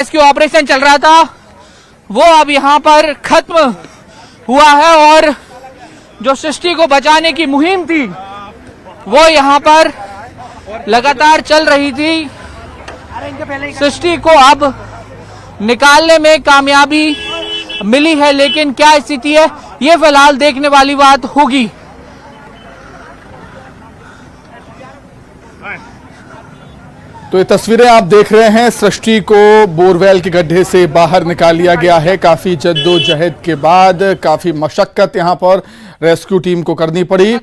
Rescue operation चल रहा था वो अब यहाँ पर खत्म हुआ है और जो सृष्टि को बचाने की मुहिम थी वो यहाँ पर लगातार चल रही थी। सृष्टि को अब निकालने में कामयाबी मिली है, लेकिन क्या स्थिति है ये फिलहाल देखने वाली बात होगी। तो ये तस्वीरें आप देख रहे हैं, सृष्टि को बोरवेल के गड्ढे से बाहर निकाल लिया गया है। काफी जद्दोजहद के बाद, काफी मशक्कत यहां पर रेस्क्यू टीम को करनी पड़ी,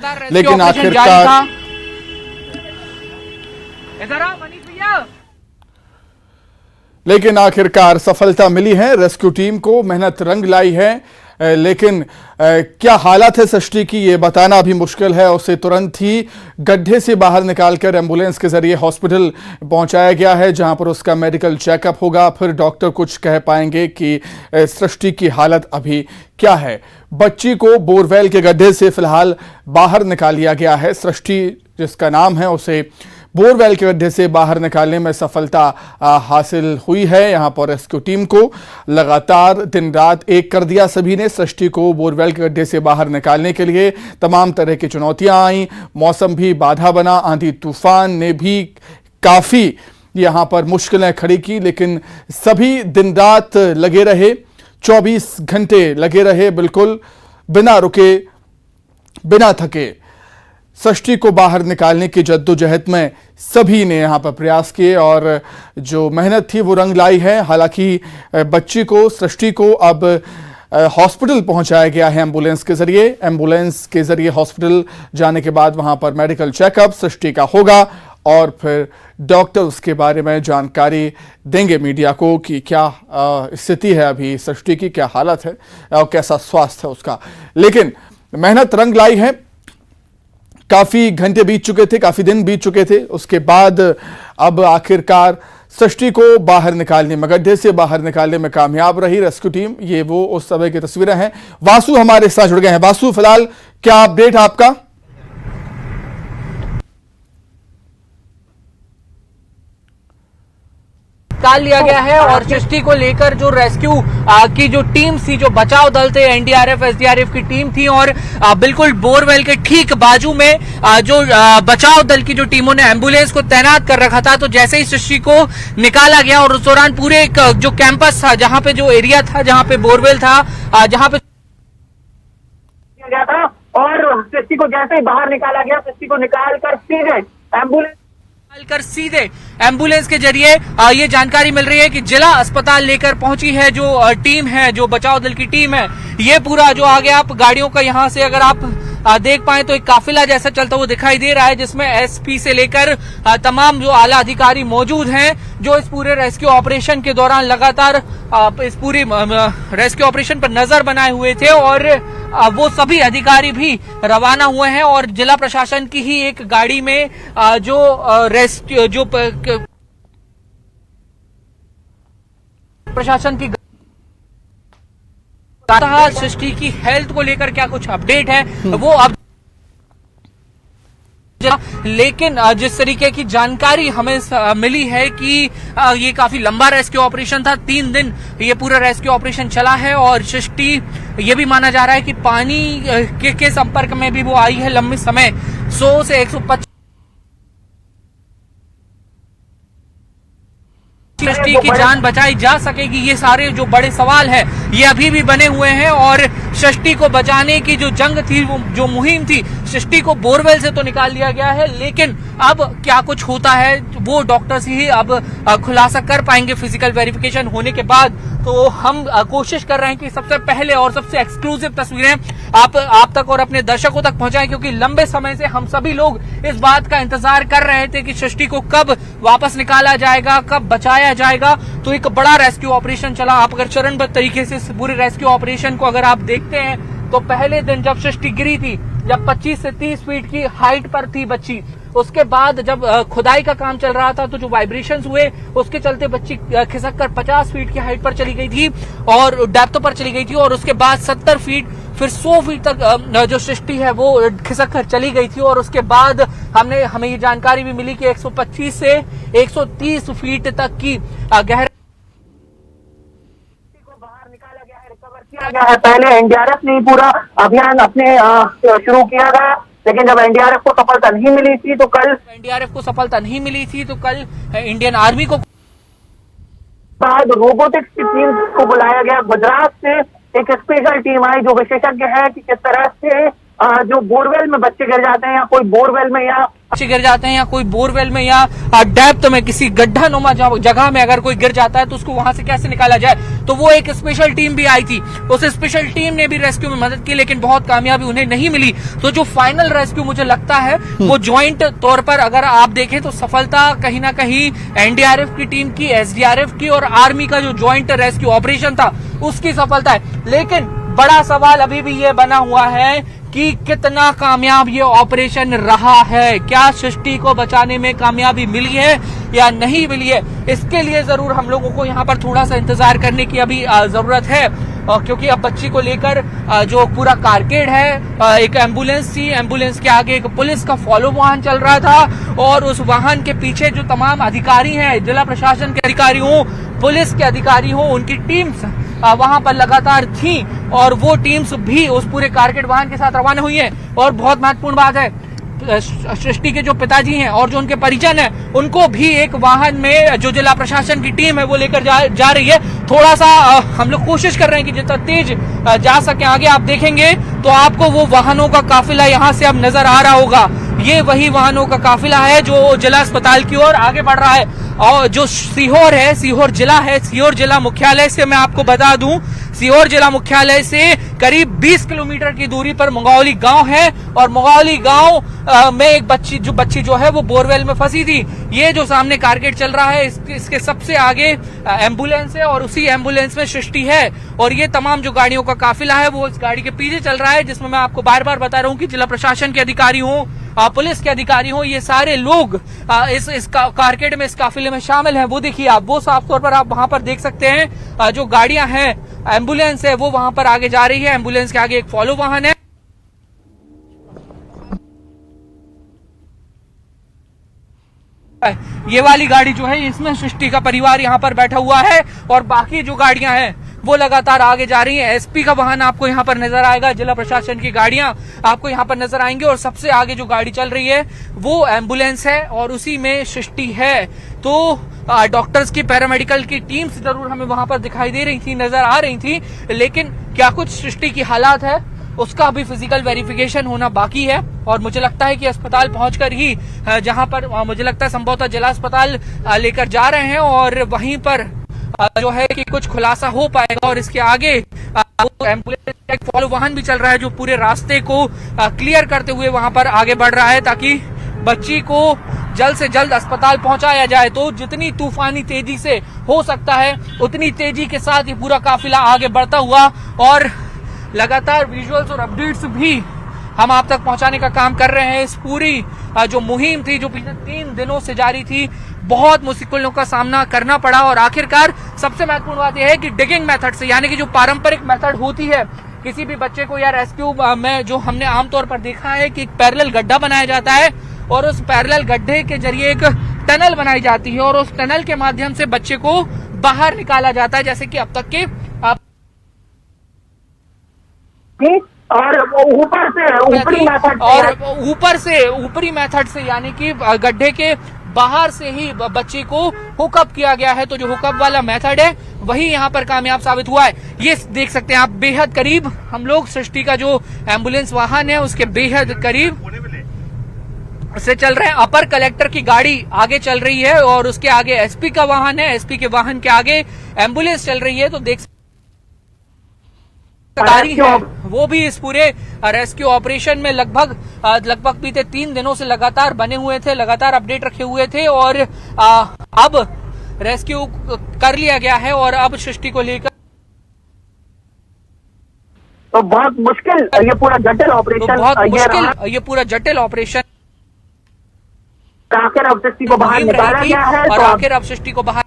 लेकिन आखिरकार सफलता मिली है। रेस्क्यू टीम को मेहनत रंग लाई है, लेकिन क्या हालत है सृष्टि की ये बताना भी मुश्किल है। उसे तुरंत ही गड्ढे से बाहर निकालकर एम्बुलेंस के जरिए हॉस्पिटल पहुंचाया गया है, जहां पर उसका मेडिकल चेकअप होगा। फिर डॉक्टर कुछ कह पाएंगे कि सृष्टि की हालत अभी क्या है। बच्ची को बोरवेल के गड्ढे से फिलहाल बाहर निकाल लिया गया है। सृष्टि जिसका नाम है, उसे बोरवेल के गड्ढे से बाहर निकालने में सफलता हासिल हुई है। यहां पर रेस्क्यू टीम को लगातार दिन रात एक कर दिया सभी ने। सृष्टि को बोरवेल के गड्ढे से बाहर निकालने के लिए तमाम तरह की चुनौतियां आई, मौसम भी बाधा बना, आंधी तूफान ने भी काफी यहां पर मुश्किलें खड़ी की, लेकिन सभी दिन रात लगे रहे, 24 घंटे लगे रहे, बिल्कुल बिना रुके बिना थके। सृष्टि को बाहर निकालने की जद्दोजहद में सभी ने यहां पर प्रयास किए और जो मेहनत थी वो रंग लाई है। हालांकि बच्ची को, सृष्टि को अब हॉस्पिटल पहुंचाया गया है एम्बुलेंस के जरिए। एम्बुलेंस के जरिए हॉस्पिटल जाने के बाद वहां पर मेडिकल चेकअप सृष्टि का होगा और फिर डॉक्टर उसके बारे में जानकारी देंगे मीडिया को कि क्या स्थिति है अभी सृष्टि की, क्या हालत है और कैसा स्वास्थ्य है उसका। लेकिन मेहनत रंग लाई है, काफी घंटे बीत चुके थे, काफी दिन बीत चुके थे। उसके बाद अब आखिरकार सृष्टि को बाहर निकालने में, गड्ढे से बाहर निकालने में कामयाब रही रेस्क्यू टीम। ये वो उस समय की तस्वीरें हैं। वासु हमारे साथ जुड़ गए हैं। वासु, फिलहाल क्या अपडेट आपका? निकाल लिया गया है और सृष्टि को लेकर जो रेस्क्यू की जो टीम थी, जो बचाव दल थे, एनडीआरएफ एसडीआरएफ की टीम थी और बिल्कुल बोरवेल के ठीक बाजू में जो बचाव दल की जो टीमों ने एम्बुलेंस को तैनात कर रखा था। तो जैसे ही सृष्टि को निकाला गया और उस दौरान पूरे जो कैंपस था, जहां पे जो एरिया था, जहां पे बोरवेल था, जहां पे गया था और सृष्टि को जैसे ही बाहर निकाला गया, सृष्टि को निकाल कर सीधे एम्बुलेंस के जरिए ये जानकारी मिल रही है कि जिला अस्पताल लेकर पहुंची है जो टीम है, जो बचाव दल की टीम है। ये पूरा जो आगे आप गाड़ियों का यहां से अगर आप देख पाए तो एक काफिला जैसा चलता हुआ दिखाई दे रहा है, जिसमें एसपी से लेकर तमाम जो आला अधिकारी मौजूद हैं, जो इस पूरे रेस्क्यू ऑपरेशन के दौरान लगातार इस पूरी रेस्क्यू ऑपरेशन पर नजर बनाए हुए थे और वो सभी अधिकारी भी रवाना हुए हैं और जिला प्रशासन की ही एक गाड़ी में जो रेस्क्यू जो प्रशासन की सृष्टि की हेल्थ को लेकर क्या कुछ अपडेट है वो अब, लेकिन जिस तरीके की जानकारी हमें मिली है कि ये काफी लंबा रेस्क्यू ऑपरेशन था, 3 दिन ये पूरा रेस्क्यू ऑपरेशन चला है और सृष्टि ये भी माना जा रहा है कि पानी के संपर्क में भी वो आई है लंबे समय। 100 से 125 सृष्टि की जान बचाई जा सकेगी, ये सारे जो बड़े सवाल है ये अभी भी बने हुए हैं। और सृष्टि को बचाने की जो जंग थी, जो मुहिम थी, सृष्टि को बोरवेल से तो निकाल लिया गया है, लेकिन अब क्या कुछ होता है वो डॉक्टर्स ही अब खुलासा कर पाएंगे फिजिकल वेरिफिकेशन होने के बाद। तो हम कोशिश कर रहे हैं कि सबसे पहले और सबसे एक्सक्लूसिव तस्वीरें आप तक और अपने दर्शकों तक पहुंचाएं, क्योंकि लंबे समय से हम सभी लोग इस बात का इंतजार कर रहे थे कि सृष्टि को कब वापस निकाला जाएगा, कब बचाया जाएगा। तो एक बड़ा रेस्क्यू ऑपरेशन चला। आप अगर चरणबद्ध तरीके से पूरे रेस्क्यू ऑपरेशन को अगर आप देखते हैं तो पहले दिन जब सृष्टि गिरी थी, जब 25 से 30 फीट की हाइट पर थी बच्ची, उसके बाद जब खुदाई का काम चल रहा था तो जो वाइब्रेशंस हुए उसके चलते बच्ची खिसक कर 50 फीट की हाइट पर चली गई थी और डेप्थ पर चली गई थी और उसके बाद 70 फीट फिर 100 फीट तक जो सृष्टि है वो खिसक कर चली गई थी और उसके बाद हमें ये जानकारी भी मिली कि 125 से 130 फीट तक की गहराई किया गया है। पहले एनडीआरएफ ने पूरा अभियान अपने शुरू किया था, लेकिन जब एनडीआरएफ को सफलता नहीं मिली थी तो कल इंडियन आर्मी को बाद रोबोटिक्स की टीम को बुलाया गया। गुजरात से एक स्पेशल टीम आई जो विशेषज्ञ है कि किस तरह से जो बोरवेल में बच्चे गिर जाते हैं या कोई बोरवेल में या डेप्थ में किसी गड्ढा नुमा जगह में अगर कोई गिर जाता है तो उसको वहां से कैसे निकाला जाए, तो वो एक स्पेशल टीम भी आई थी। उस स्पेशल टीम ने भी रेस्क्यू में मदद की, लेकिन बहुत कामयाबी उन्हें नहीं मिली। तो जो फाइनल रेस्क्यू मुझे लगता है वो ज्वाइंट तौर पर अगर आप देखें तो सफलता कहीं ना कहीं एनडीआरएफ की टीम की, एसडीआरएफ की और आर्मी का जो ज्वाइंट रेस्क्यू ऑपरेशन था उसकी सफलता है। लेकिन बड़ा सवाल अभी भी ये बना हुआ है कि कितना कामयाब ये ऑपरेशन रहा है, क्या सृष्टि को बचाने में कामयाबी मिली है या नहीं मिली है। इसके लिए जरूर हम लोगों को यहाँ पर थोड़ा सा इंतजार करने की अभी जरूरत है, क्योंकि अब बच्ची को लेकर जो पूरा कारकेड है, एक एम्बुलेंस थी, एम्बुलेंस के आगे एक पुलिस का फॉलो वाहन चल रहा था और उस वाहन के पीछे जो तमाम अधिकारी हैं, जिला प्रशासन के अधिकारी हो, पुलिस के अधिकारी हो, उनकी टीम्स वहां पर लगातार थी और वो टीम्स भी उस पूरे कारकेड वाहन के साथ रवाना हुई है। और बहुत महत्वपूर्ण बात है, सृष्टि के जो पिताजी हैं और जो उनके परिजन हैं उनको भी एक वाहन में जो जिला प्रशासन की टीम है वो लेकर जा रही है। थोड़ा सा हम लोग कोशिश कर रहे हैं कि जितना तेज जा सके आगे। आप देखेंगे तो आपको वो वाहनों का काफिला यहाँ से अब नजर आ रहा होगा। ये वही वाहनों का काफिला है जो जिला अस्पताल की ओर आगे बढ़ रहा है। और जो सीहोर है, सीहोर जिला है, सीहोर जिला मुख्यालय से मैं आपको बता दूं, सीहोर जिला मुख्यालय से करीब 20 किलोमीटर की दूरी पर मंगौली गांव है और मंगौली गांव में एक बच्ची जो है वो बोरवेल में फंसी थी। ये जो सामने कारकेड चल रहा है इसके सबसे आगे एम्बुलेंस है और उसी एम्बुलेंस में सृष्टि है और ये तमाम जो गाड़ियों का काफिला है वो इस गाड़ी के पीछे चल रहा है, जिसमें मैं आपको बार बार बता रहा हूँ कि जिला प्रशासन के अधिकारी हो, पुलिस के अधिकारी हो, ये सारे लोग इस कारकेड में, इस काफिले में शामिल हैं। वो देखिए आप, वो साफ तौर पर आप वहां पर देख सकते हैं जो गाड़ियां हैं, एम्बुलेंस है वो वहां पर आगे जा रही है। एम्बुलेंस के आगे एक फॉलो वाहन है। ये वाली गाड़ी जो है इसमें सृष्टि का परिवार यहाँ पर बैठा हुआ है और बाकी जो गाड़ियां हैं वो लगातार आगे जा रही हैं। एसपी का वाहन आपको यहाँ पर नजर आएगा, जिला प्रशासन की गाड़ियां आपको यहाँ पर नजर आएंगी और सबसे आगे जो गाड़ी चल रही है वो एम्बुलेंस है और उसी में सृष्टि है। तो डॉक्टर्स की, पैरामेडिकल की टीम्स जरूर हमें वहां पर दिखाई दे रही थी, नजर आ रही थी, लेकिन क्या कुछ सृष्टि की हालात है उसका अभी फिजिकल वेरिफिकेशन होना बाकी है। और मुझे लगता है कि अस्पताल पहुंचकर ही, जहां पर मुझे लगता है संभवतः जिला अस्पताल लेकर जा रहे हैं और वहीं पर जो है कि कुछ खुलासा हो पाएगा। और इसके आगे एम्बुलेंस एक फॉलो वाहन भी चल रहा है जो पूरे रास्ते को क्लियर करते हुए वहां पर आगे बढ़ रहा है ताकि बच्ची को जल्द से जल्द अस्पताल पहुंचाया जाए। तो जितनी तूफानी तेजी से हो सकता है उतनी तेजी के साथ ये पूरा काफिला आगे बढ़ता हुआ और लगातार विजुअल्स और अपडेट्स भी हम आप तक पहुंचाने का काम कर रहे हैं। इस पूरी जो मुहिम थी जो पिछले 3 दिनों से जारी थी, बहुत मुश्किलों का सामना करना पड़ा और आखिरकार सबसे महत्वपूर्ण बात यह है कि डिगिंग मेथड से, यानी कि जो पारंपरिक मेथड होती है किसी भी बच्चे को या रेस्क्यू में, जो हमने आमतौर पर देखा है कि एक पैरेलल गड्ढा बनाया जाता है और उस पैरेलल गड्ढे के जरिए एक टनल बनाई जाती है और उस टनल के माध्यम से बच्चे को बाहर निकाला जाता है, जैसे कि अब तक के और ऊपरी मेथड से यानी कि गड्ढे के बाहर से ही बच्चे को हुकअप किया गया है। तो जो हुकअप वाला मेथड है वही यहाँ पर कामयाब साबित हुआ है। ये देख सकते हैं आप, बेहद करीब हम लोग सृष्टि का जो एम्बुलेंस वाहन है उसके बेहद करीब से चल रहे हैं। अपर कलेक्टर की गाड़ी आगे चल रही है और उसके आगे एसपी का वाहन है, एसपी के वाहन के आगे एम्बुलेंस चल रही है। तो देख है वो भी इस पूरे रेस्क्यू ऑपरेशन में लगभग बीते 3 दिनों से लगातार बने हुए थे, लगातार अपडेट रखे हुए थे और अब रेस्क्यू कर लिया गया है और अब सृष्टि को लेकर तो बहुत मुश्किल ये पूरा जटिल ऑपरेशन आखिर अब सृष्टि को बाहर निकाला गया है और आखिर अब सृष्टि को बाहर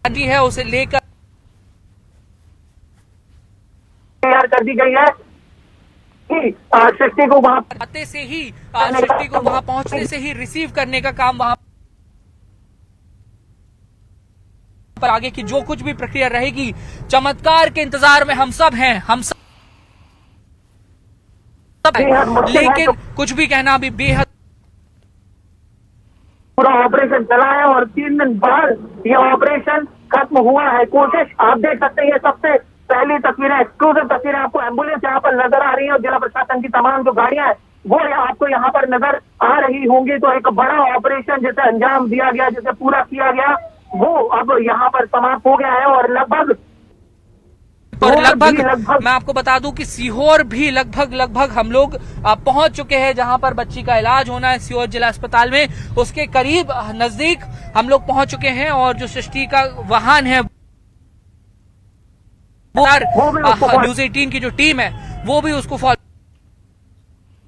है उसे लेकर तैयार कर दी गई है। सृष्टि को वहां आते से ही, सृष्टि को वहां पहुंचने से ही रिसीव करने का काम वहां पर आगे की जो कुछ भी प्रक्रिया रहेगी, चमत्कार के इंतजार में हम सब हैं, हम सब हैं, लेकिन कुछ भी कहना अभी बेहद। पूरा ऑपरेशन चला है और 3 दिन बाद ये ऑपरेशन खत्म हुआ है। कोशिश आप देख सकते हैं, ये सबसे पहली तस्वीरें, एक्सक्लूसिव तस्वीरें आपको एम्बुलेंस यहाँ पर नजर आ रही है और जिला प्रशासन की तमाम जो गाड़ियां हैं वो आपको यहाँ पर नजर आ रही होंगी। तो एक बड़ा ऑपरेशन जिसे अंजाम दिया गया, जिसे पूरा किया गया, वो अब यहाँ पर समाप्त हो गया है और लगभग मैं आपको बता दूं कि सीहोर भी लगभग हम लोग पहुंच चुके हैं, जहां पर बच्ची का इलाज होना है सीहोर जिला अस्पताल में, उसके करीब नजदीक हम लोग पहुंच चुके हैं। और जो सृष्टि का वाहन है वो न्यूज़ 18 की जो टीम है वो भी उसको फॉलो।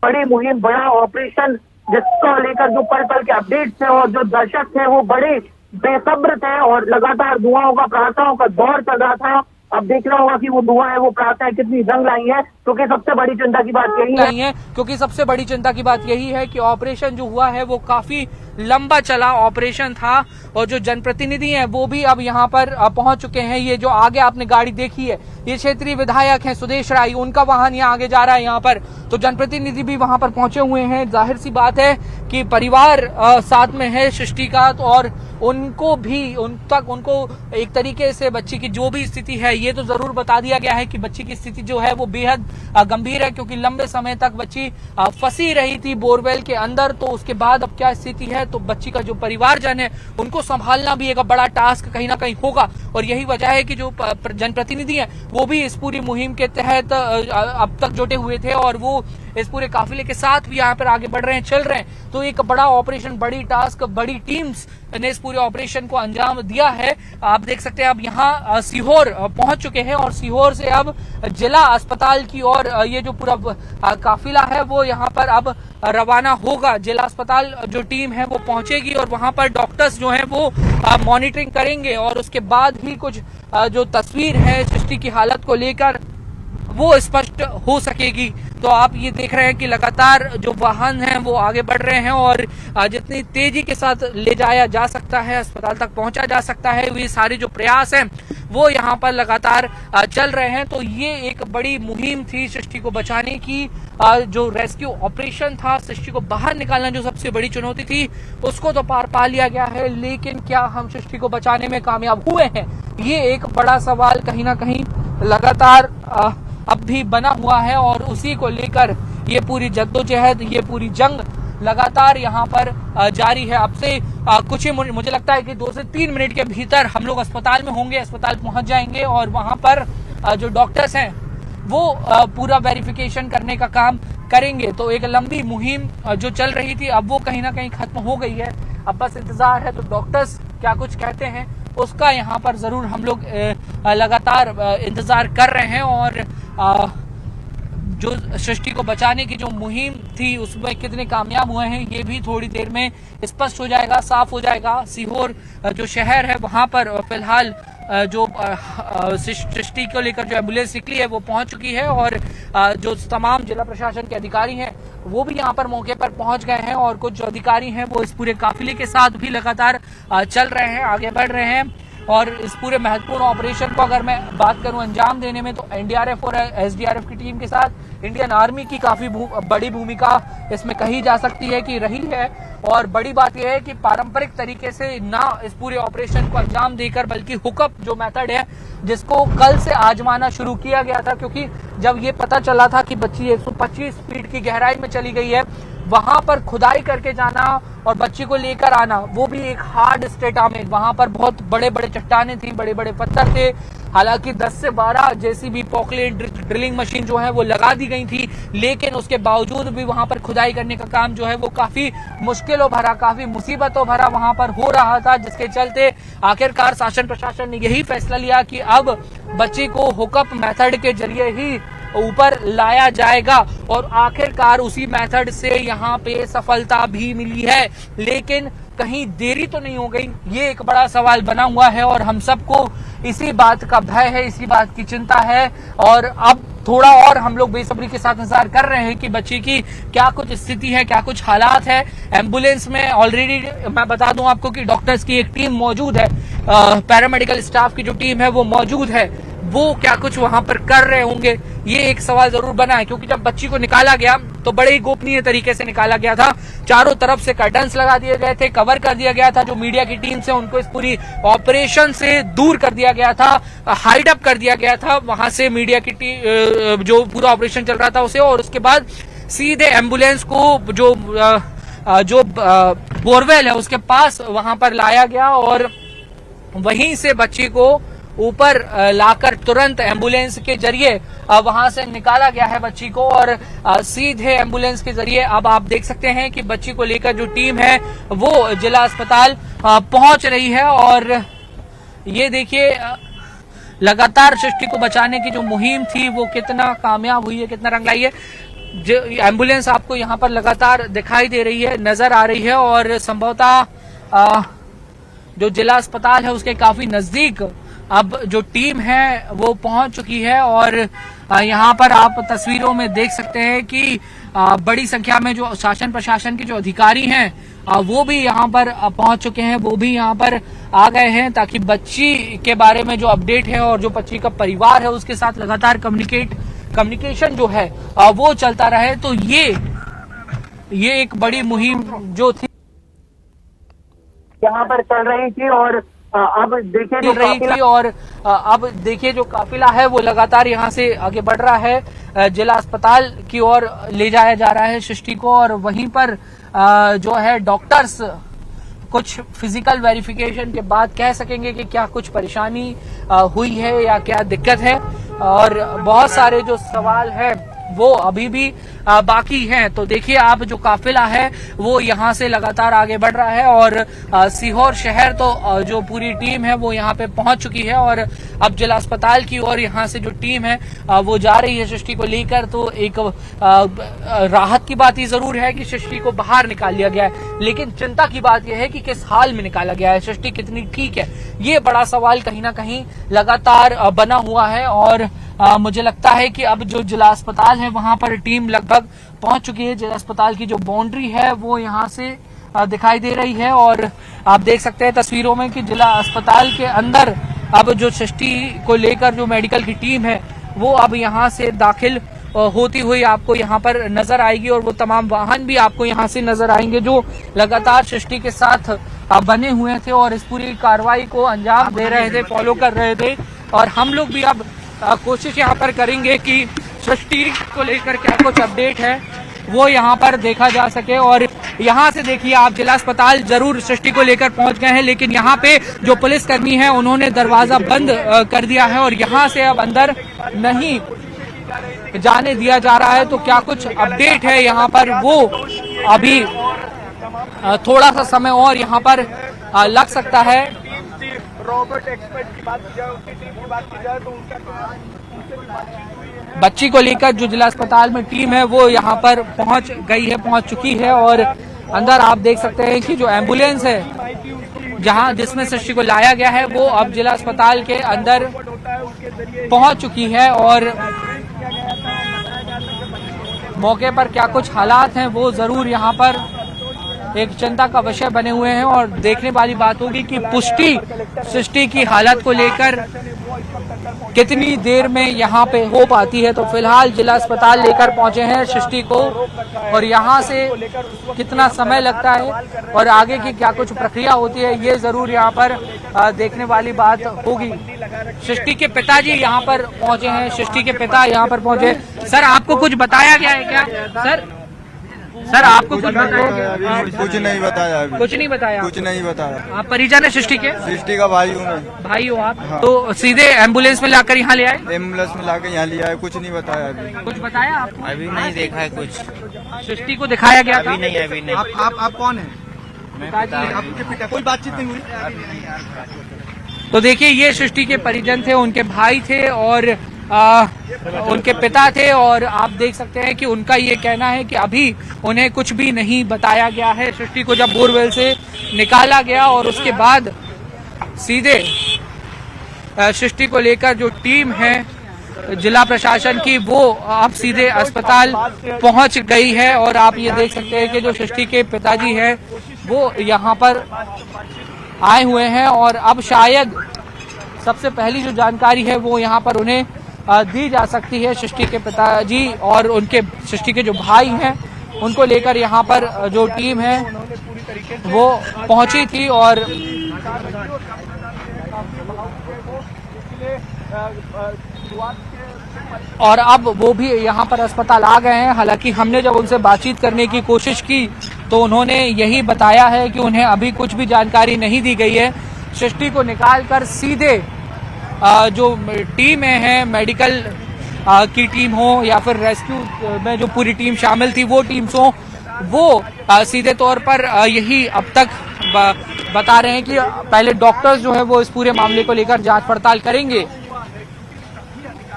बड़ी मुहिम, बड़ा ऑपरेशन जिसको लेकर जो पल पल के अपडेट्स थे और जो दर्शक थे वो बड़े बेसब्र थे और लगातार दुआओं का, प्रार्थनाओं का दौर चल रहा था। अब देखना होगा कि वो दुआएं, वो प्रार्थनाएं कितनी रंग लाई है, क्योंकि सबसे बड़ी चिंता की बात यही है क्योंकि सबसे बड़ी चिंता की बात यही है कि ऑपरेशन जो हुआ है वो काफी लंबा चला ऑपरेशन था और जो जनप्रतिनिधि हैं वो भी अब यहाँ पर पहुंच चुके हैं। ये जो आगे आपने गाड़ी देखी है, ये क्षेत्रीय विधायक हैं सुदेश राय, उनका वाहन यहाँ आगे जा रहा है यहाँ पर, तो जनप्रतिनिधि भी वहां पर पहुंचे हुए हैं। जाहिर सी बात है कि परिवार साथ में है सृष्टि का, और उनको भी उनको एक तरीके से बच्ची की जो भी स्थिति है ये तो जरूर बता दिया गया है कि बच्ची की स्थिति जो है वो बेहद गंभीर है, क्योंकि लंबे समय तक बच्ची फंसी रही थी बोरवेल के अंदर। तो उसके बाद अब क्या स्थिति है, तो बच्ची का जो परिवारजन है उनको संभालना भी एक बड़ा टास्क कहीं ना कहीं होगा। और यही वजह है कि जो जनप्रतिनिधि हैं वो भी इस पूरी मुहिम के तहत अब तक जुटे हुए थे और वो इस पूरे काफिले के साथ भी यहाँ पर आगे बढ़ रहे हैं, चल रहे हैं। तो एक बड़ा ऑपरेशन, बड़ी टास्क, बड़ी टीम्स ने इस पूरे ऑपरेशन को अंजाम दिया है। आप देख सकते हैं अब यहाँ सीहोर पहुंच चुके हैं और सीहोर से अब जिला अस्पताल की ओर ये जो पूरा काफिला है वो यहाँ पर अब रवाना होगा। जिला अस्पताल जो टीम है वो पहुंचेगी और वहां पर डॉक्टर्स जो हैं वो मॉनिटरिंग करेंगे और उसके बाद ही कुछ जो तस्वीर है सृष्टि की हालत को लेकर वो स्पष्ट हो सकेगी। तो आप ये देख रहे हैं कि लगातार जो वाहन हैं वो आगे बढ़ रहे हैं और जितनी तेजी के साथ ले जाया जा सकता है, अस्पताल तक पहुंचा जा सकता है, ये सारे जो प्रयास हैं वो यहाँ पर लगातार चल रहे हैं। तो ये एक बड़ी मुहिम थी सृष्टि को बचाने की, जो रेस्क्यू ऑपरेशन था, सृष्टि को बाहर निकालना जो सबसे बड़ी चुनौती थी उसको तो पार पा लिया गया है, लेकिन क्या हम सृष्टि को बचाने में कामयाब हुए हैं, ये एक बड़ा सवाल कहीं ना कहीं लगातार अब भी बना हुआ है। और उसी को लेकर ये पूरी जद्दोजहद, ये पूरी जंग लगातार यहाँ पर जारी है। अब से कुछ ही मुझे लगता है कि 2 से 3 मिनट के भीतर हम लोग अस्पताल में होंगे, अस्पताल पहुंच जाएंगे और वहां पर जो डॉक्टर्स हैं वो पूरा वेरिफिकेशन करने का काम करेंगे। तो एक लंबी मुहिम जो चल रही थी अब वो कहीं ना कहीं खत्म हो गई है, अब बस इंतजार है। तो डॉक्टर्स क्या कुछ कहते हैं उसका यहाँ पर जरूर हम लोग लगातार इंतजार कर रहे हैं और जो सृष्टि को बचाने की जो मुहिम थी उसमें कितने कामयाब हुए हैं ये भी थोड़ी देर में स्पष्ट हो जाएगा, साफ हो जाएगा। सीहोर जो शहर है वहां पर फिलहाल जो सृष्टि को लेकर जो एम्बुलेंस निकली है वो पहुंच चुकी है और जो तमाम जिला प्रशासन के अधिकारी हैं वो भी यहां पर मौके पर पहुंच गए हैं और कुछ जो अधिकारी हैं वो इस पूरे काफिले के साथ भी लगातार चल रहे हैं, आगे बढ़ रहे हैं। और इस पूरे महत्वपूर्ण ऑपरेशन को अगर मैं बात करूं अंजाम देने में, तो एनडीआरएफ और एसडीआरएफ की टीम के साथ इंडियन आर्मी की काफी बड़ी भूमिका इसमें कही जा सकती है कि रही है। और बड़ी बात यह है कि पारंपरिक तरीके से ना इस पूरे ऑपरेशन को अंजाम देकर, बल्कि हुकअप जो मेथड है जिसको कल से आजमाना शुरू किया गया था, क्योंकि जब ये पता चला था कि बच्ची 125 फीट की गहराई में चली गई है, वहां पर खुदाई करके जाना और बच्ची को लेकर आना वो भी एक हार्ड स्टेटा में, वहां पर बहुत बड़े बड़े चट्टाने थी, बड़े बड़े पत्थर थे। हालांकि 10 से 12 जेसीबी पॉकलेट ड्रिलिंग मशीन जो है वो लगा दी गई थी, लेकिन उसके बावजूद भी वहां पर खुदाई करने का काम जो है वो काफी मुश्किलों भरा, काफी मुसीबतों भरा वहां पर हो रहा था, जिसके चलते आखिरकार शासन प्रशासन ने यही फैसला लिया कि अब बच्ची को हुकअप मेथड के जरिए ही ऊपर लाया जाएगा। और आखिरकार उसी मेथड से यहाँ पे सफलता भी मिली है, लेकिन कहीं देरी तो नहीं हो गई, ये एक बड़ा सवाल बना हुआ है और हम सबको इसी बात का भय है, इसी बात की चिंता है। और अब थोड़ा और हम लोग बेसब्री के साथ इंतजार कर रहे हैं कि बच्ची की क्या कुछ स्थिति है, क्या कुछ हालात है। एम्बुलेंस में ऑलरेडी मैं बता दूं आपको कि डॉक्टर्स की एक टीम मौजूद है, पैरामेडिकल स्टाफ की जो टीम है वो मौजूद है। वो क्या कुछ वहां पर कर रहे होंगे, ये एक सवाल जरूर बना है, क्योंकि जब बच्ची को निकाला गया तो बड़े ही गोपनीय तरीके से निकाला गया था। चारों तरफ से कर्टन्स लगा दिए गए थे, कवर कर दिया गया था। जो मीडिया की टीम से उनको इस पूरी ऑपरेशन से दूर कर दिया गया था, हाइड अप कर दिया गया था वहां से मीडिया की टीम, जो पूरा ऑपरेशन चल रहा था उसे। और उसके बाद सीधे एम्बुलेंस को जो बोरवेल है उसके पास वहां पर लाया गया और वहीं से बच्ची को ऊपर लाकर तुरंत एम्बुलेंस के जरिए वहां से निकाला गया है बच्ची को। और सीधे एम्बुलेंस के जरिए अब आप देख सकते हैं कि बच्ची को लेकर जो टीम है वो जिला अस्पताल पहुंच रही है। और ये देखिए लगातार सृष्टि को बचाने की जो मुहिम थी वो कितना कामयाब हुई है, कितना रंग लाई है। एम्बुलेंस आपको यहाँ पर लगातार दिखाई दे रही है, नजर आ रही है और संभवतः जो जिला अस्पताल है उसके काफी नजदीक अब जो टीम है वो पहुंच चुकी है। और यहाँ पर आप तस्वीरों में देख सकते हैं कि बड़ी संख्या में जो शासन प्रशासन के जो अधिकारी हैं वो भी यहाँ पर पहुंच चुके हैं, वो भी यहाँ पर आ गए हैं ताकि बच्ची के बारे में जो अपडेट है और जो बच्ची का परिवार है उसके साथ लगातार कम्युनिकेशन जो है वो चलता रहे। तो ये एक बड़ी मुहिम जो थी यहाँ पर चल रही थी और अब देखिए चल रही थी और अब देखिए जो काफिला है वो लगातार यहाँ से आगे बढ़ रहा है, जिला अस्पताल की ओर ले जाया जा रहा है सृष्टि को। और वहीं पर जो है डॉक्टर्स कुछ फिजिकल वेरिफिकेशन के बाद कह सकेंगे कि क्या कुछ परेशानी हुई है या क्या दिक्कत है। और बहुत सारे जो सवाल है वो अभी भी बाकी हैं। तो देखिए आप जो काफिला है वो यहाँ से लगातार आगे बढ़ रहा है और सीहोर शहर तो जो पूरी टीम है वो यहाँ पे पहुंच चुकी है। और अब जिला अस्पताल की ओर यहाँ से जो टीम है वो जा रही है सृष्टि को लेकर। तो एक राहत की बात ये जरूर है कि सृष्टि को बाहर निकाल लिया गया है, लेकिन चिंता की बात यह है कि किस हाल में निकाला गया है, सृष्टि कितनी ठीक है, ये बड़ा सवाल कहीं ना कहीं लगातार बना हुआ है। और मुझे लगता है कि अब जो जिला अस्पताल है वहां पर टीम लगभग पहुंच चुकी है। जिला अस्पताल की जो बाउंड्री है वो यहाँ से दिखाई दे रही है और आप देख सकते हैं तस्वीरों में कि जिला अस्पताल के अंदर अब जो सृष्टि को लेकर जो मेडिकल की टीम है वो अब यहाँ से दाखिल होती हुई आपको यहाँ पर नजर आएगी। और वो तमाम वाहन भी आपको यहाँ से नजर आएंगे जो लगातार सृष्टि के साथ बने हुए थे और इस पूरी कार्रवाई को अंजाम दे रहे थे, फॉलो कर रहे थे। और हम लोग भी अब कोशिश यहाँ पर करेंगे कि सृष्टि को लेकर क्या कुछ अपडेट है वो यहाँ पर देखा जा सके। और यहाँ से देखिए आप जिला अस्पताल जरूर सृष्टि को लेकर पहुंच गए हैं, लेकिन यहाँ पे जो पुलिसकर्मी है उन्होंने दरवाजा बंद कर दिया है और यहाँ से अब अंदर नहीं जाने दिया जा रहा है। तो क्या कुछ अपडेट है यहाँ पर वो अभी थोड़ा सा समय और यहाँ पर लग सकता है। रॉबर्ट एक्सपर्ट की बात की जाए, उसकी टीम की बात की जाए तो उनका बच्ची को लेकर जो जिला अस्पताल में टीम है वो यहाँ पर पहुंच गई है, पहुंच चुकी है। और अंदर आप देख सकते हैं कि जो एम्बुलेंस है जहां जिसमें सृष्टि को लाया गया है वो अब जिला अस्पताल के अंदर पहुंच चुकी है। और मौके पर क्या कुछ हालात हैं वो जरूर यहाँ पर एक चिंता का विषय बने हुए हैं। और देखने वाली बात होगी कि पुष्टि सृष्टि की हालत को लेकर कितनी देर में यहाँ पे हो पाती है। तो फिलहाल जिला अस्पताल लेकर पहुंचे हैं सृष्टि को और यहाँ से कितना समय लगता है और आगे की क्या कुछ प्रक्रिया होती है ये जरूर यहाँ पर देखने वाली बात होगी। सृष्टि के पिताजी यहाँ पर पहुंचे हैं, सृष्टि के पिता यहाँ पर पहुंचे। सर आपको कुछ बताया गया है क्या? सर आपको कुछ बताया गया? कुछ नहीं बताया अभी। कुछ नहीं बताया? कुछ नहीं बताया। आप परिजन है सृष्टि के? सृष्टि का भाई हूँ मैं। भाई हो आप? हाँ। तो सीधे एम्बुलेंस में लाकर यहाँ ले आए? एम्बुलेंस में लाकर यहाँ लिया है, कुछ नहीं बताया अभी। कुछ बताया आपको? अभी नहीं देखा है कुछ। सृष्टि को दिखाया गया था? अभी नहीं। आप कौन है? आपके पिता कोई बातचीत नहीं हुई? तो देखिए ये सृष्टि के परिजन थे, उनके भाई थे और उनके पिता थे। और आप देख सकते हैं कि उनका ये कहना है कि अभी उन्हें कुछ भी नहीं बताया गया है। सृष्टि को जब बोरवेल से निकाला गया और उसके बाद सीधे सृष्टि को लेकर जो टीम है जिला प्रशासन की वो अब सीधे अस्पताल पहुंच गई है। और आप ये देख सकते हैं कि जो सृष्टि के पिताजी हैं वो यहाँ पर आए हुए हैं और अब शायद सबसे पहली जो जानकारी है वो यहाँ पर उन्हें दी जा सकती है। सृष्टि के पिताजी और उनके सृष्टि के जो भाई हैं उनको लेकर यहाँ पर जो टीम है वो पहुंची थी और अब वो भी यहाँ पर अस्पताल आ गए हैं। हालांकि हमने जब उनसे बातचीत करने की कोशिश की तो उन्होंने यही बताया है कि उन्हें अभी कुछ भी जानकारी नहीं दी गई है। सृष्टि को निकालकर सीधे जो टीमें हैं, मेडिकल की टीम हो या फिर रेस्क्यू में जो पूरी टीम शामिल थी वो टीम्स हो, वो सीधे तौर पर यही अब तक बता रहे हैं कि पहले डॉक्टर्स जो है वो इस पूरे मामले को लेकर जांच पड़ताल करेंगे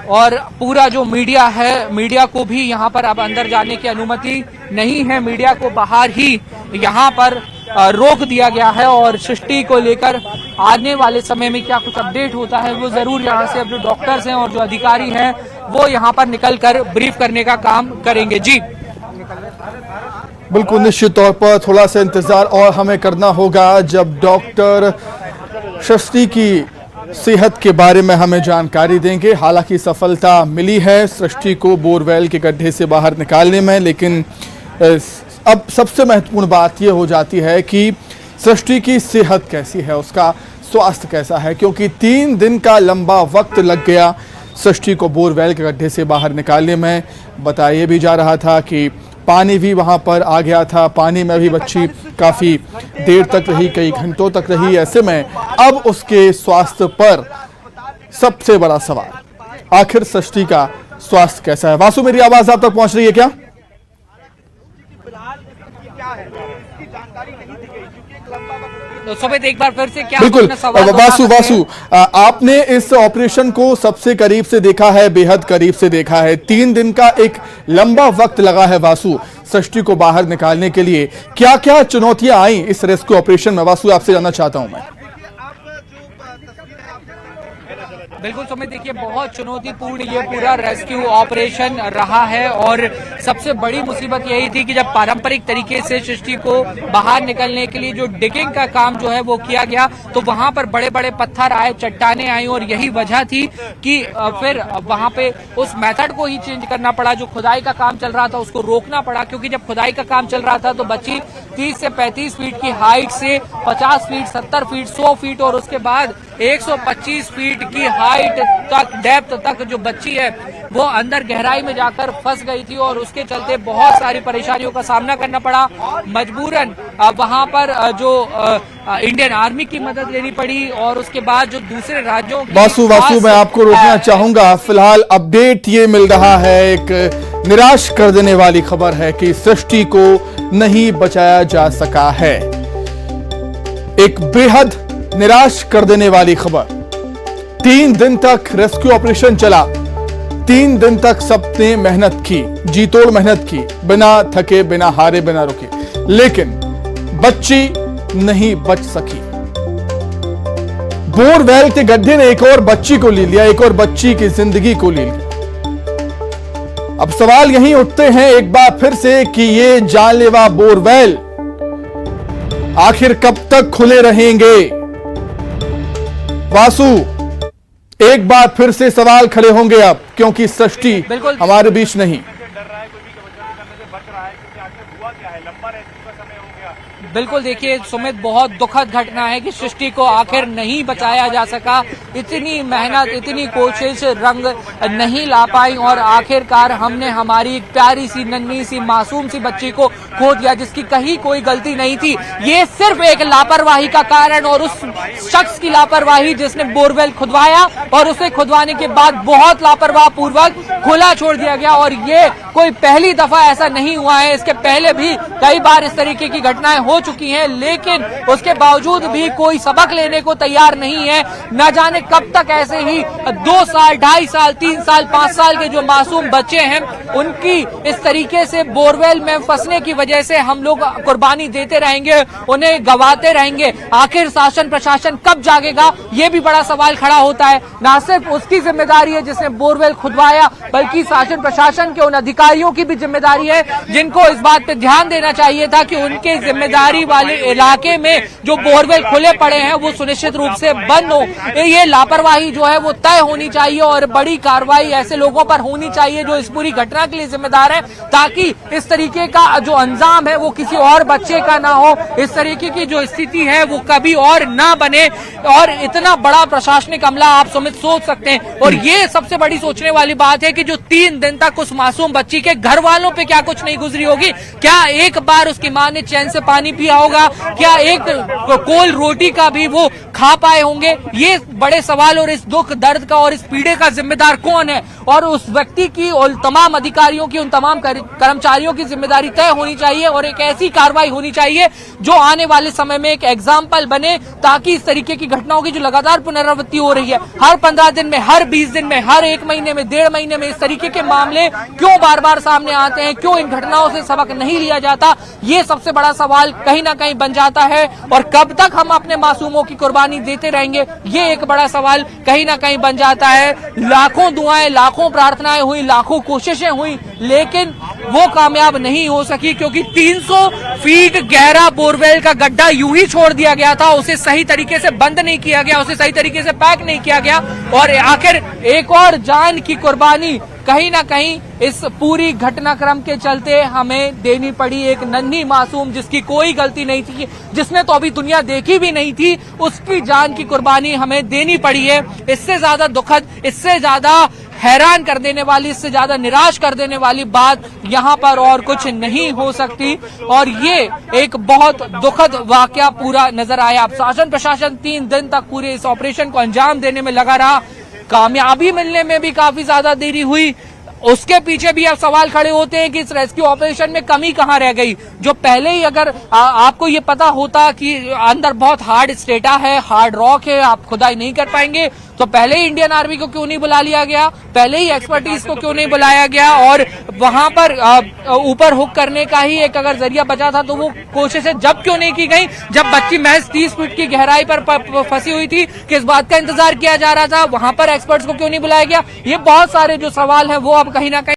और पूरा जो मीडिया है, मीडिया को भी यहाँ पर अब अंदर जाने की अनुमति नहीं है। मीडिया को बाहर ही यहाँ पर रोक दिया गया है और सृष्टि को लेकर आने वाले समय में क्या कुछ अपडेट होता है वो जरूर यहाँ से अब जो डॉक्टर्स हैं और जो अधिकारी हैं वो यहाँ पर निकलकर ब्रीफ करने का काम करेंगे। जी बिल्कुल, निश्चित तौर पर थोड़ा सा इंतजार और हमें करना होगा जब डॉक्टर सृष्टि की सेहत के बारे में हमें जानकारी देंगे। हालांकि सफलता मिली है सृष्टि को बोरवेल के गड्ढे से बाहर निकालने में, लेकिन अब सबसे महत्वपूर्ण बात यह हो जाती है कि सृष्टि की सेहत कैसी है, उसका स्वास्थ्य कैसा है, क्योंकि 3 दिन का लंबा वक्त लग गया सृष्टि को बोरवेल के गड्ढे से बाहर निकालने में। बताया भी जा रहा था कि पानी भी वहां पर आ गया था, पानी में भी बच्ची काफ़ी देर तक रही, कई घंटों तक रही। ऐसे में अब उसके स्वास्थ्य पर सबसे बड़ा सवाल, आखिर सृष्टि का स्वास्थ्य कैसा है। वासु, मेरी आवाज आप तक पहुंच रही है क्या? सुमित एक बार फिर से क्या बिल्कुल, वासु आपने इस ऑपरेशन को सबसे करीब से देखा है, बेहद करीब से देखा है। 3 दिन का एक लंबा वक्त लगा है वासु सृष्टि को बाहर निकालने के लिए। क्या क्या चुनौतियां आई इस रेस्क्यू ऑपरेशन में, वासु आपसे जानना चाहता हूं मैं। बिल्कुल सुमित, देखिए बहुत चुनौतीपूर्ण ये पूरा रेस्क्यू ऑपरेशन रहा है और सबसे बड़ी मुसीबत यही थी कि जब पारंपरिक तरीके से सृष्टि को बाहर निकलने के लिए जो डिगिंग का काम जो है वो किया गया तो वहां पर बड़े बड़े पत्थर आए, चट्टाने आई और यही वजह थी कि फिर वहां पे उस मेथड को ही चेंज करना पड़ा। जो खुदाई का काम चल रहा था उसको रोकना पड़ा, क्योंकि जब खुदाई का काम चल रहा था तो बच्ची 30 से 35 फीट की हाइट से 50 फीट, 70 फीट, 100 फीट और उसके बाद 125 फीट की हाइट तक, डेप्थ तक जो बच्ची है वो अंदर गहराई में जाकर फंस गई थी और उसके चलते बहुत सारी परेशानियों का सामना करना पड़ा। मजबूरन वहां पर जो इंडियन आर्मी की मदद लेनी पड़ी और उसके बाद जो दूसरे राज्यों वासु मैं आपको रोकना चाहूंगा। फिलहाल अपडेट ये मिल रहा है, एक निराश कर देने वाली खबर है कि सृष्टि को नहीं बचाया जा सका है। एक बेहद निराश कर देने वाली खबर। 3 दिन तक रेस्क्यू ऑपरेशन चला, 3 दिन तक सबने मेहनत की, जी तोड़ मेहनत की, बिना थके, बिना हारे, बिना रुके, लेकिन बच्ची नहीं बच सकी। बोरवेल के गड्ढे ने एक और बच्ची को ले लिया, एक और बच्ची की जिंदगी को ले लिया। अब सवाल यहीं उठते हैं एक बार फिर से कि ये जानलेवा बोरवेल आखिर कब तक खुले रहेंगे। वासु, एक बार फिर से सवाल खड़े होंगे अब, क्योंकि सृष्टि हमारे बीच नहीं। बिल्कुल, देखिए सुमित, बहुत दुखद घटना है कि सृष्टि को आखिर नहीं बचाया जा सका। इतनी मेहनत, इतनी कोशिश रंग नहीं ला पाई और आखिरकार हमने हमारी एक प्यारी सी, नन्ही सी, मासूम सी बच्ची को खो दिया जिसकी कहीं कोई गलती नहीं थी। ये सिर्फ एक लापरवाही का कारण और उस शख्स की लापरवाही जिसने बोरवेल खुदवाया और उसे खुदवाने के बाद बहुत लापरवाह पूर्वक खुला छोड़ दिया गया। और ये कोई पहली दफा ऐसा नहीं हुआ है, इसके पहले भी कई बार इस तरीके की घटनाएं हो चुकी हैं, लेकिन उसके बावजूद भी कोई सबक लेने को तैयार नहीं है। न जाने कब तक ऐसे ही 2 साल, 2.5 साल, 3 साल, 5 साल के जो मासूम बच्चे हैं उनकी इस तरीके से बोरवेल में फंसने की वजह से हम लोग कुर्बानी देते रहेंगे, उन्हें गवाते रहेंगे। आखिर शासन प्रशासन कब जागेगा, ये भी बड़ा सवाल खड़ा होता है। न सिर्फ उसकी जिम्मेदारी है जिसने बोरवेल खुदवाया, बल्कि शासन प्रशासन के उन अधिकारियों की भी जिम्मेदारी है जिनको इस बात पे ध्यान देना चाहिए था कि उनके जिम्मेदारी वाले इलाके में जो बोरवेल खुले पड़े हैं वो सुनिश्चित रूप से बंद हो। ये लापरवाही जो है वो तय होनी चाहिए और बड़ी कार्रवाई ऐसे लोगों पर होनी चाहिए जो इस पूरी घटना के लिए जिम्मेदार है, ताकि इस तरीके का जो अंजाम है वो किसी और बच्चे का ना हो। इस तरीके की जो स्थिति है वो कभी और ना बने। और इतना बड़ा प्रशासनिक अमला आप सोच सकते हैं। और ये सबसे बड़ी सोचने वाली बात है कि जो 3 दिन तक उस मासूम बच्ची के घर वालों पे क्या कुछ नहीं गुजरी होगी। क्या एक बार उसकी मां ने चैन से पानी पिया होगा? क्या एक कोल रोटी का भी वो खा पाए होंगे? ये बड़े सवाल। और इस दुख दर्द का और इस पीड़े का जिम्मेदार कौन है? और उस व्यक्ति की और तमाम अधिकारियों की, उन तमाम कर्मचारियों की जिम्मेदारी तय होनी चाहिए और एक ऐसी कार्रवाई होनी चाहिए जो आने वाले समय में एक एग्जाम्पल बने, ताकि इस तरीके की घटनाओं की जो लगातार पुनरावृत्ति हो रही है, हर 15 दिन में, हर 20 दिन में, हर 1 महीने में, 1.5 महीने में इस तरीके के मामले क्यों बार बार सामने आते हैं? क्यों इन घटनाओं से सबक नहीं लिया जाता? ये सबसे बड़ा सवाल कहीं ना कहीं बन जाता है। और कब तक हम अपने मासूमों की कुर्बानी देते रहेंगे, ये एक बड़ा सवाल कहीं ना कहीं बन जाता है। लाखों दुआएं, लाखों प्रार्थनाएं हुई, लाखों कोशिशें हुई, लेकिन वो कामयाब नहीं हो सकी, क्योंकि 300 फीट गहरा बोरवेल का गड्ढा यूं ही छोड़ दिया गया था। उसे सही तरीके से बंद नहीं किया गया, उसे सही तरीके से पैक नहीं किया गया और आखिर एक और जान की कुर्बानी कहीं ना कहीं इस पूरी घटनाक्रम के चलते हमें देनी पड़ी। एक नन्ही मासूम जिसकी कोई गलती नहीं थी, जिसने तो अभी दुनिया देखी भी नहीं थी, उसकी जान की कुर्बानी हमें देनी पड़ी है। इससे ज्यादा दुखद, इससे ज्यादा हैरान कर देने वाली, इससे ज्यादा निराश कर देने वाली बात यहाँ पर और कुछ नहीं हो सकती। और ये एक बहुत दुखद वाकया पूरा नजर आया। अब शासन प्रशासन 3 दिन तक पूरे इस ऑपरेशन को अंजाम देने में लगा रहा, कामयाबी मिलने में भी काफी ज्यादा देरी हुई। उसके पीछे भी अब सवाल खड़े होते हैं कि इस रेस्क्यू ऑपरेशन में कमी कहां रह गई। जो पहले ही अगर आपको ये पता होता कि अंदर बहुत हार्ड स्टेटा है, हार्ड रॉक है, आप खुदाई नहीं कर पाएंगे, तो पहले ही इंडियन आर्मी को क्यों नहीं बुला लिया गया? पहले ही एक्सपर्टीज को क्यों नहीं बुलाया गया? और वहां पर ऊपर हुक करने का ही एक अगर जरिया बचा था तो वो कोशिशें जब क्यों नहीं की गई, जब बच्ची महज 30 फीट की गहराई पर फंसी हुई थी? किस बात का इंतजार किया जा रहा था? वहां पर एक्सपर्ट्स को क्यों नहीं बुलाया गया? ये बहुत सारे जो सवाल है वो अब कहीं ना कहीं